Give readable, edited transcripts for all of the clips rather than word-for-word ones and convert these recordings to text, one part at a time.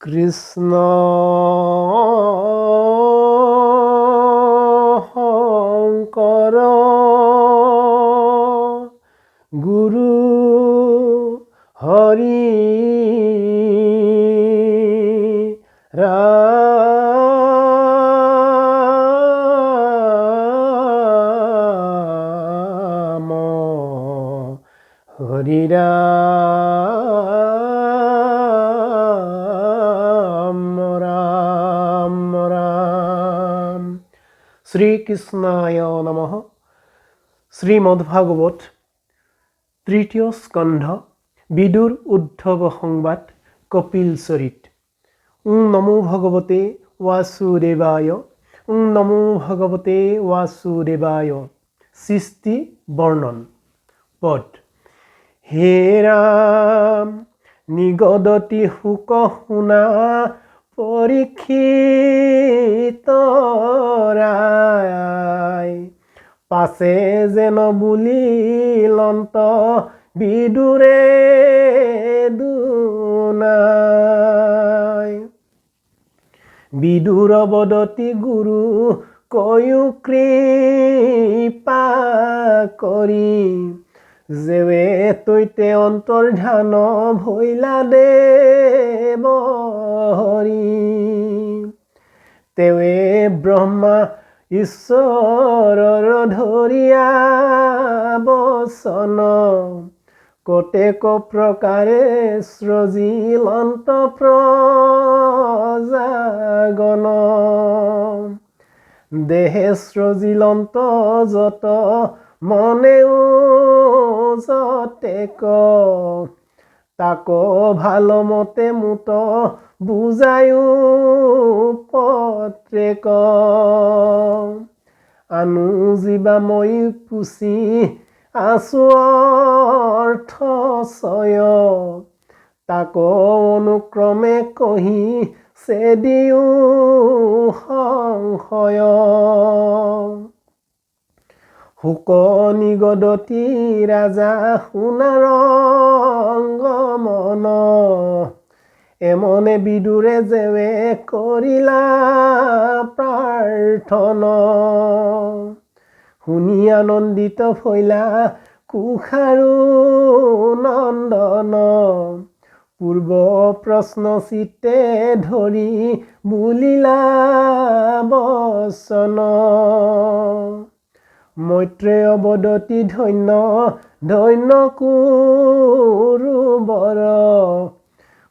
কৃষ্ণ শংকৰ গুৰু হৰি ৰাম হৰি রাম শ্রীকৃষ্ণায় নমঃ। শ্রীমদ্ভাগবত তৃতীয় স্কন্ধ বিদুর উদ্ধব সংবাদ কপিল চরিত। নমো ভগবতে বাসুদেবায়। নমো ভগবতে বাসুদেবায়। সৃষ্টি বৰ্ণন পদ। হে ৰাম নিগদতি শোক শুনা পৰীক্ষিত ৰায়, পাছে যেন বুলিলন্ত বিদুৰে দুনাই। বিদুৰ বদতি গুৰু কয়ো কৃপা কৰি, যেৱে তৈতে অন্তৰ্ধান ভৈলা দেৱ হৰি। তেৱে ব্ৰহ্মা ঈশ্বৰৰ ধৰিয়া বচন, কতেক প্ৰকাৰে সৃজিলন্ত প্ৰজাগণ। দেহে সৃজিলন্ত যত মনেও যতেক, তাক ভালমতে মুত বুজায়ো পত্ৰেক। আনু জীৱাময়ী পুচি আছো অৰ্থচয়, তাক অনুক্ৰমে কহি চেদিও সংশয়। শোক নিগদতি ৰাজা শুনাৰ মন, এমনে বিদুৰে যেৱে কৰিলা প্ৰাৰ্থনা। শুনি আনন্দিত হৈলা কুশাৰো নন্দন, পূৰ্ব প্ৰশ্ন চিত্তে ধৰি বুলিলা বচন। মৈত্ৰেয় বদতি ধন্য ধন্য কুৰুবৰ,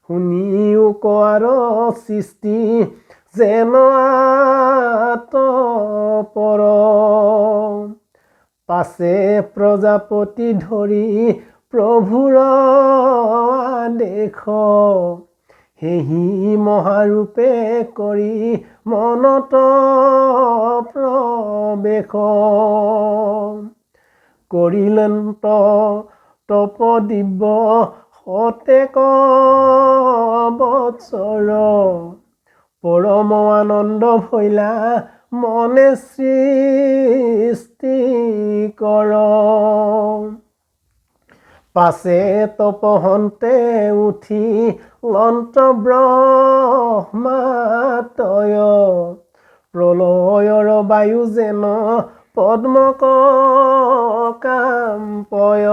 শুনিও কোৱাৰ সৃষ্টি যেন আতপৰ। পাছে প্ৰজাপতি ধৰি প্ৰভুৰ আদেশ, সেহি মহাৰূপে কৰি মনত প্ৰৱেশ। কৰিলেন্ত তপ দিব্য শতেক বৎসৰ, পৰম আনন্দ ভৈলা মনে সৃষ্টি কৰ। পাছে তপহন্তে উঠি লন্ত ব্ৰহ্মাতয়, প্ৰলয়ৰ বায়ু যেন পদ্মক কাম্পয়।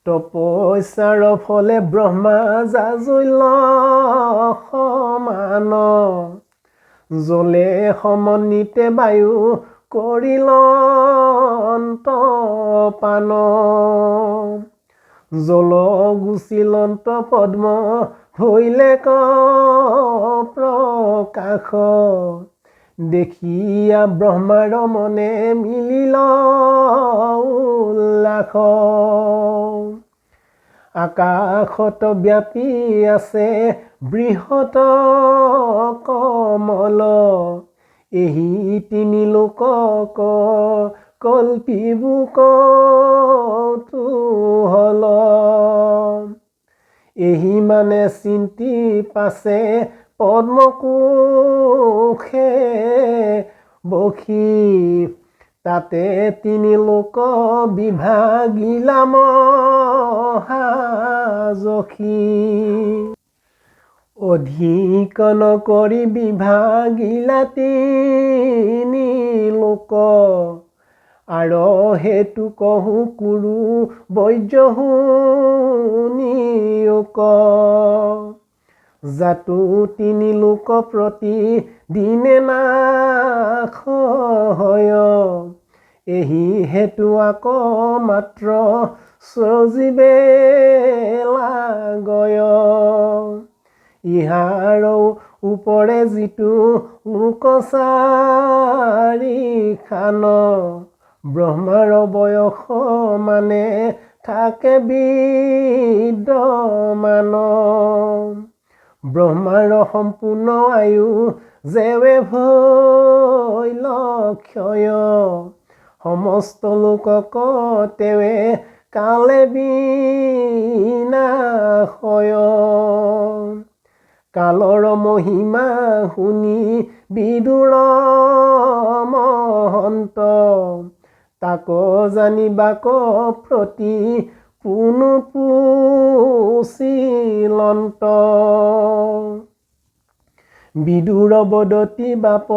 তপস্যাৰ ফলে ব্ৰহ্মা জাজুল্য সমান, জলে সমন্বিতে বায়ু কৰিল অন্তপান। জল গুচিলন্ত পদ্ম হৈলে প্ৰকাশ, দেখিয়া ব্ৰহ্মাৰ মনে মিলিল উল্লাস। আকাশত ব্যাপী আছে বৃহৎ কমল, এহি তিনি লোকক কল্পিবু কৌতূহল। এহি মানে চিন্তি পাছে পদ্মকোষে বসি, তাতে তিনি লোক বিভাগিলা মহাযখী। অধিক নকৰি বিভাগিলা তিনি লোক আৰু হেতু কহু কুৰু বৈৰ্য শুনিয়োক জাতু তিনি লোক প্ৰতি দিনে নাশ হয় এহি হেতু আক মাত্ৰ সজীৱে লাগয় ইহাৰ ওপৰে যিটো লোক চাৰিখান ব্ৰহ্মাৰ বয়স মানে থাকে বিদ্যমান ব্ৰহ্মাৰ সম্পূৰ্ণ আয়ু যেৱে ভৈল ক্ষয় সমস্ত লোকক তেৱে কালে বিনাশয় কালৰ মহিমা শুনি বিদুৰ মহন্ত তাক জানিবাক প্ৰতি পুনু পুচিলন্ত বিদুৰ বদতি বাপ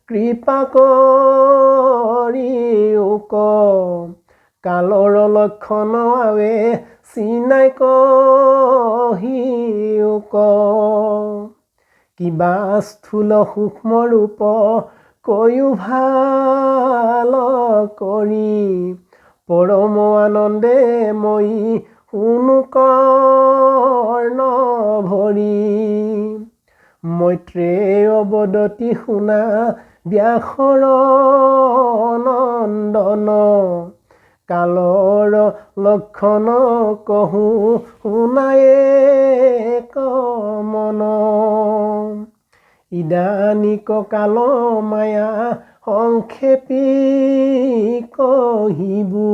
কৃপা কৰিয়োক কালৰ লক্ষণ আৱে চিনাই কহিয়োক কিবা স্থূল সূক্ষ্ম ৰূপ কৈও ভাল কৰি পৰম আনন্দে মই শুনো কৰ্ণ ভৰি মৈত্ৰেয় বদতি শুনা ব্যাসৰ নন্দন কালৰ লক্ষণ কহু শুনায়ে কমন ইদানিক কাল মায়া সংক্ষেপী কহিবু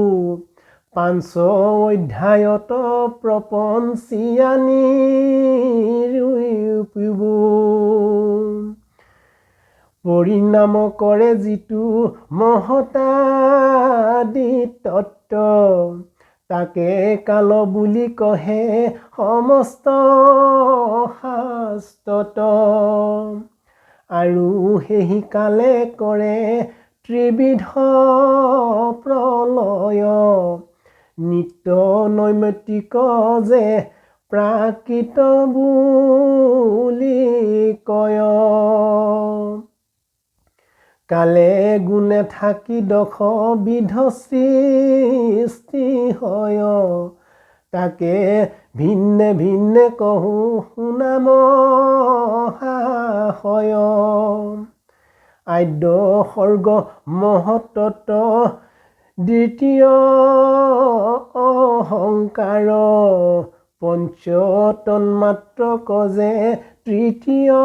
500 অধ্যায়ত প্ৰপঞ্চিয়ানি ৰূপিবু পৰিণাম কৰে যিটো মহতাদি তত্ত্ব তাকে কাল বুলি কহে সমস্ত শাস্ত্ৰত আৰু সেই কালে কৰে ত্ৰিবিধ প্ৰলয় নিত্য নৈমিত্তিক যে প্ৰাকৃত বুলি কয় কালে গুণে থাকি দশ বিধ সৃষ্টি হয় তাকে ভিন্নে ভিন্নে কহু শুনাম হয় আদ্য সৰ্গ মহত্তত দ্বিতীয় অহংকাৰ পঞ্চতন্মাত্ৰক যে তৃতীয়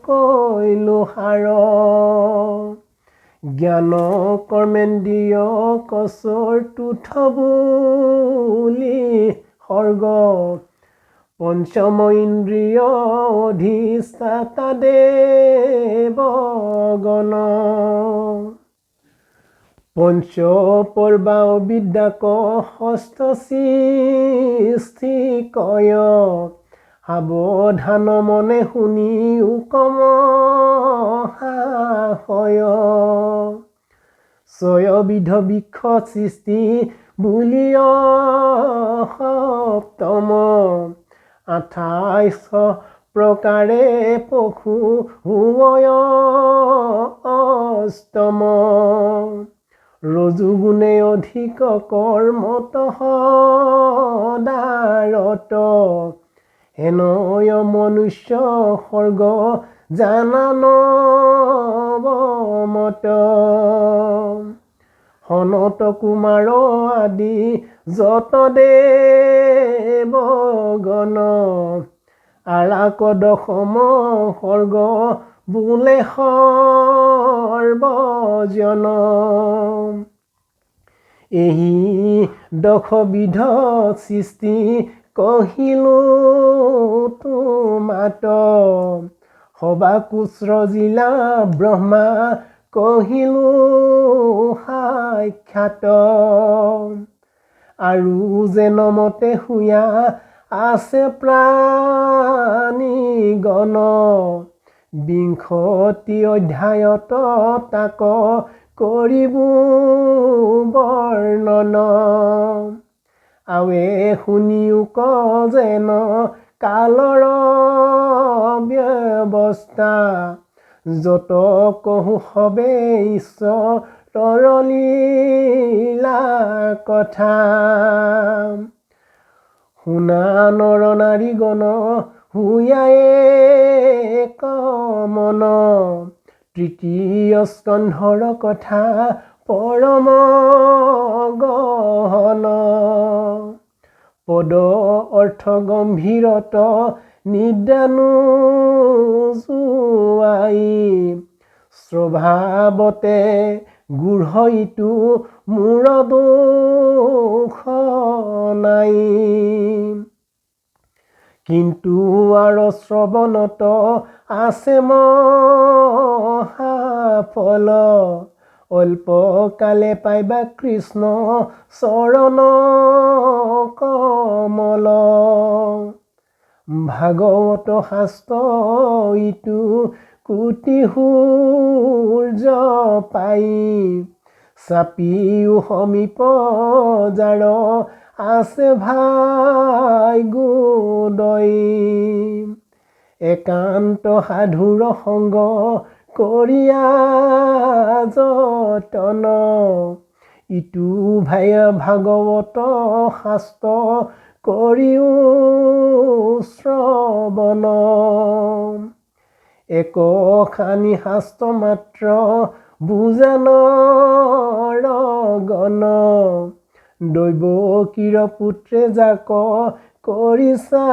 কৈলো সাৰ জ্ঞান কৰ্মেন্দ্ৰিয় চতুৰ্থ বুলি সৰ্গ পঞ্চম ইন্দ্ৰিয় অধিষ্ঠাতা দেৱগণ পঞ্চ পৰ্বা বিদ্যাক ষষ্ঠ সৃষ্টি কয় সাৱধান মনে শুনি উকম হয় ছয়বিধ বৃক্ষ সৃষ্টি বুলি সপ্তম 28 প্ৰকাৰে পশু হুয় অষ্টম ৰজুগুণে অধিক কৰ্মত সদাৰত হেনয় মনুষ্য সৰ্গ জানান মত সনত কুমাৰ আদি যত দেৱগণ আৰাক দশম সৰ্গ বোলে সৰ্বজন এহি দশবিধ সৃষ্টি কহিলো তোমাত সবাকুশ্ৰ জিলা ব্ৰহ্মা কহিলো সাক্ষাৎ আৰু যেন মতে শুয়া আছে প্ৰাণীগণ। 20 অধ্যায়ত তাক কৰিবো বৰ্ণন। আৱে শুনিও ক যেন কালৰ ব্যৱস্থা, যত কহো সবে ঈশ্বৰৰ লীলা কথা। শুনা নৰ নাৰীগণ হুয়ায়ে কমন, তৃতীয় স্কন্ধৰ কথা পৰম গহন। পদ অৰ্থ গম্ভীৰত নিদ্ৰা নোযোৱাই, স্বভাৱতে গূঢ় ইটো মূৰ দোষ নাই। কিন্তু আৰ শ্ৰৱণত আছে মহাফল, অল্পকালে পাইবা কৃষ্ণ চৰণ কমল। ভাগৱত শাস্ত্ৰ ইটো কোটি সূৰ্য পাই, চাপিও সমীপ যাৰ আছে ভাগ্যোদয়। একান্ত সাধুৰ সংগ কৰিয়া যতন, ইটো ভাগৱত শাস্ত্ৰ কৰিও শ্ৰৱণ। এক খানি শাস্ত্ৰ মাত্ৰ বুজা নৰগণ, দৈৱকীৰ পুত্ৰে যাক কৰিছা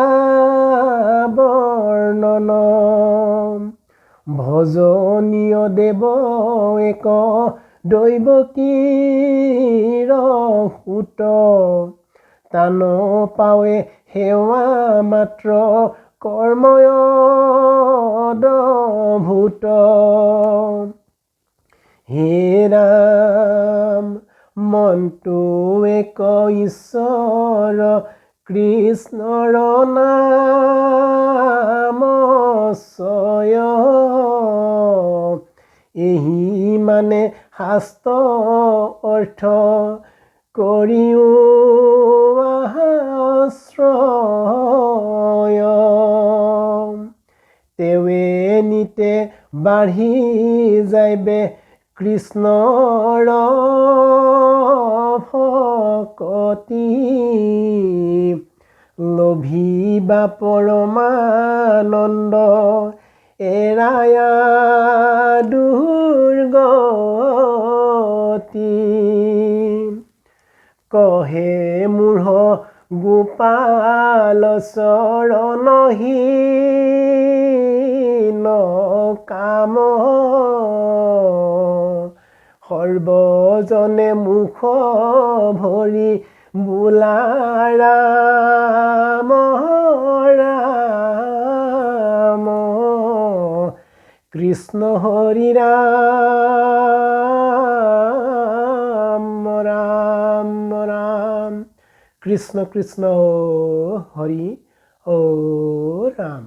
বৰ্ণন। ভজনীয় দেৱ এক দৈৱকীৰ সুত, তান পাৱে সেৱা মাত্ৰ কৰ্ময়দভূত। হে ৰাম মনটো এক ঈশ্বৰ কৃষ্ণৰ নামস্বয়, এহি মানে শাস্ত্ৰ অৰ্থ কৰিও আশ্ৰয়। তেৱে নিতে বাঢ়ি যাইবে কৃষ্ণৰ ভকতি, লভিবা পৰমানন্দ এৰায়া দুৰ্গতি। কহে মূঢ় গোপাল চৰণহীন কাম, সৰ্বজনে মুখ ভৰি বোলা ৰাম ৰাম, কৃষ্ণ হৰি ৰাম ৰাম ৰাম, কৃষ্ণ কৃষ্ণ হৰি ৰাম।